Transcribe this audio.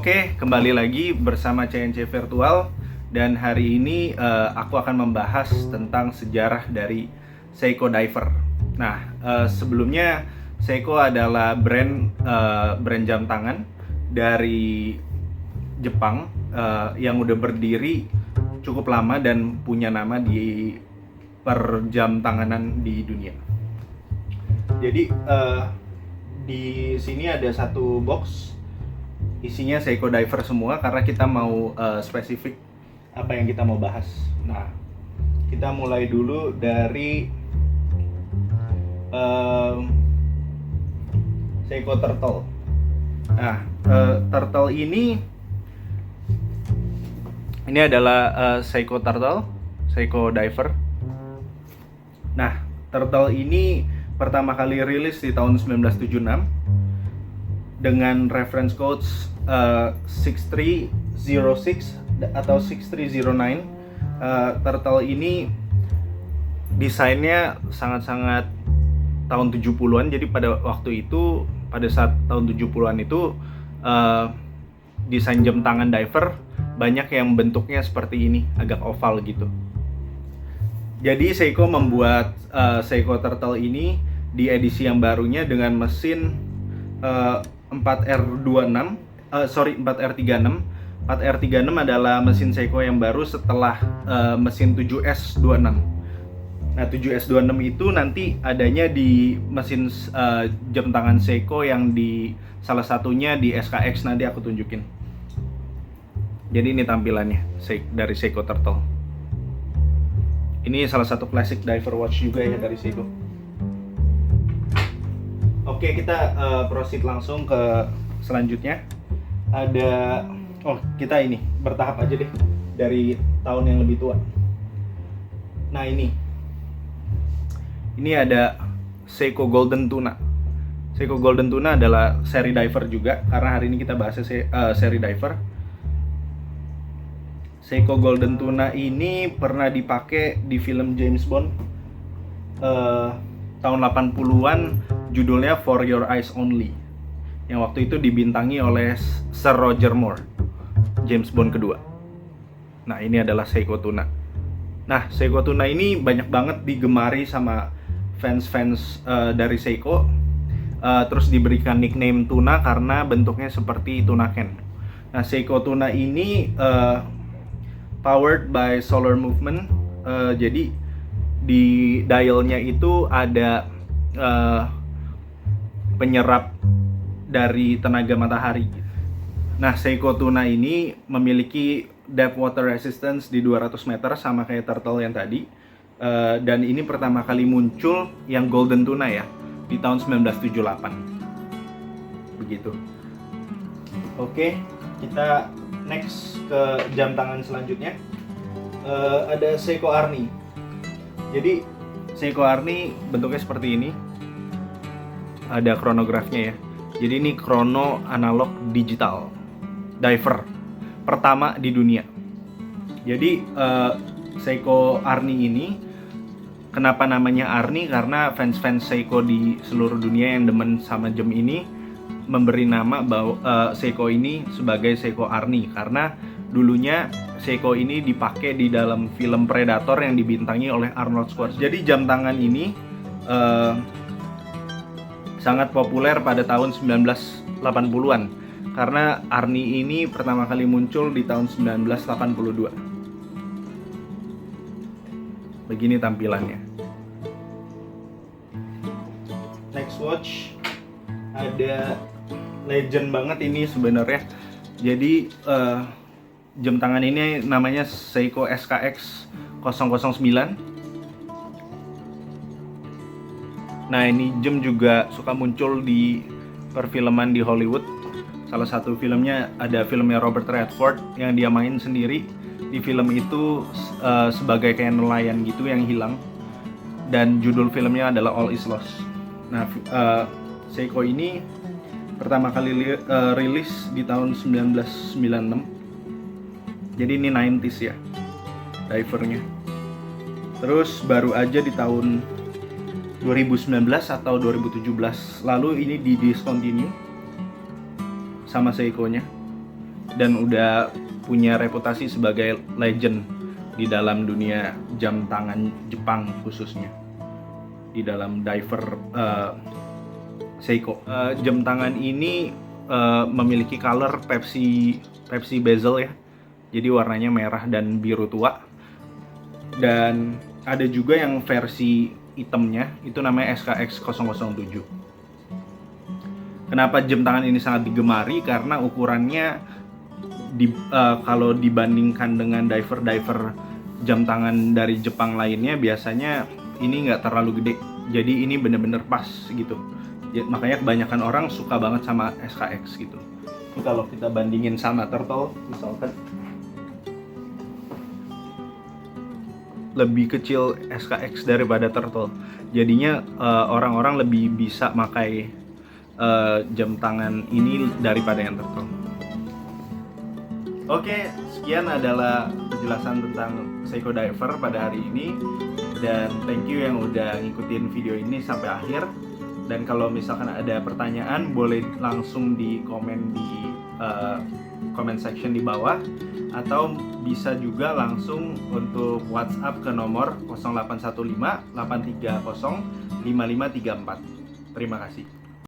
Oke, kembali lagi bersama CNC Virtual dan hari ini aku akan membahas tentang sejarah dari Seiko Diver. Nah, sebelumnya Seiko adalah brand jam tangan dari Jepang yang udah berdiri cukup lama dan punya nama di jam tanganan di dunia. Jadi di sini ada satu box isinya Seiko Diver semua karena kita mau spesifik apa yang kita mau bahas. Nah, kita mulai dulu dari Seiko Turtle. Nah, Turtle ini adalah Seiko Turtle, Seiko Diver. Nah, Turtle ini pertama kali rilis di tahun 1976 dengan reference code 6306 atau 6309. Turtle ini desainnya sangat-sangat tahun 70-an. Jadi pada waktu itu, pada saat tahun 70-an itu desain jam tangan diver banyak yang bentuknya seperti ini, agak oval gitu. Jadi Seiko membuat Seiko Turtle ini di edisi yang barunya dengan mesin 4R36, 4R36. 4R36 adalah mesin Seiko yang baru setelah mesin 7S26. Nah, 7S26 itu nanti adanya di mesin jam tangan Seiko yang di salah satunya di SKX, nanti aku tunjukin. Jadi ini tampilannya dari Seiko Turtle. Ini salah satu classic diver watch juga ya dari Seiko. Oke, kita proceed langsung ke selanjutnya. Kita ini bertahap aja deh dari tahun yang lebih tua. Nah, ini ada Seiko Golden Tuna. Seiko Golden Tuna adalah seri diver juga, karena hari ini kita bahas seri diver. Seiko Golden Tuna ini pernah dipakai di film James Bond tahun 80-an, judulnya For Your Eyes Only, yang waktu itu dibintangi oleh Sir Roger Moore, James Bond kedua. Nah, ini adalah Seiko Tuna. Nah, Seiko Tuna ini banyak banget digemari sama fans-fans dari Seiko. Terus diberikan nickname Tuna karena bentuknya seperti tuna can. Nah, Seiko Tuna ini powered by solar movement. Jadi di dialnya itu ada penyerap dari tenaga matahari. Nah, Seiko Tuna ini memiliki depth water resistance di 200 meter sama kayak Turtle yang tadi. Dan ini pertama kali muncul yang Golden Tuna ya, di tahun 1978. Begitu. Oke, kita next ke jam tangan selanjutnya. Ada Seiko Arnie. Jadi Seiko Arnie bentuknya seperti ini. Ada chronograph-nya ya. Jadi ini chrono analog digital diver pertama di dunia. Jadi Seiko Arnie ini, kenapa namanya Arnie? Karena fans-fans Seiko di seluruh dunia yang demen sama jam ini memberi nama Seiko ini sebagai Seiko Arnie, karena dulunya Seiko ini dipakai di dalam film Predator yang dibintangi oleh Arnold Schwarzenegger. Jadi jam tangan ini sangat populer pada tahun 1980-an karena Arnie ini pertama kali muncul di tahun 1982. Begini tampilannya. Next watch ada legend banget ini sebenarnya. Jadi jam tangan ini namanya Seiko SKX 009. Nah, ini jam juga suka muncul di perfilman di Hollywood. Salah satu filmnya ada filmnya Robert Redford yang dia main sendiri. Di film itu sebagai kayak nelayan gitu yang hilang. Dan judul filmnya adalah All Is Lost. Nah, Seiko ini pertama kali rilis di tahun 1996. Jadi ini 90s ya divernya. Terus baru aja di tahun 2019 atau 2017 lalu ini di discontinue sama Seiko-nya. dan udah punya reputasi sebagai legend di dalam dunia jam tangan Jepang, khususnya di dalam diver Seiko. Jam tangan ini memiliki color Pepsi bezel ya, jadi warnanya merah dan biru tua. Dan ada juga yang versi hitamnya, itu namanya SKX 007. Kenapa jam tangan ini sangat digemari? Karena ukurannya kalau dibandingkan dengan diver jam tangan dari Jepang lainnya, biasanya ini nggak terlalu gede, jadi ini bener-bener pas gitu ya, makanya kebanyakan orang suka banget sama SKX gitu. Kalau kita bandingin sama Turtle misalkan, lebih kecil SKX daripada Turtle, jadinya orang-orang lebih bisa pakai jam tangan ini daripada yang Turtle. Oke, sekian adalah penjelasan tentang Seiko Diver pada hari ini, dan thank you yang udah ngikutin video ini sampai akhir. Dan kalau misalkan ada pertanyaan, boleh langsung di komen di comment section di bawah, atau bisa juga langsung untuk WhatsApp ke nomor 0815 830 5534. Terima kasih.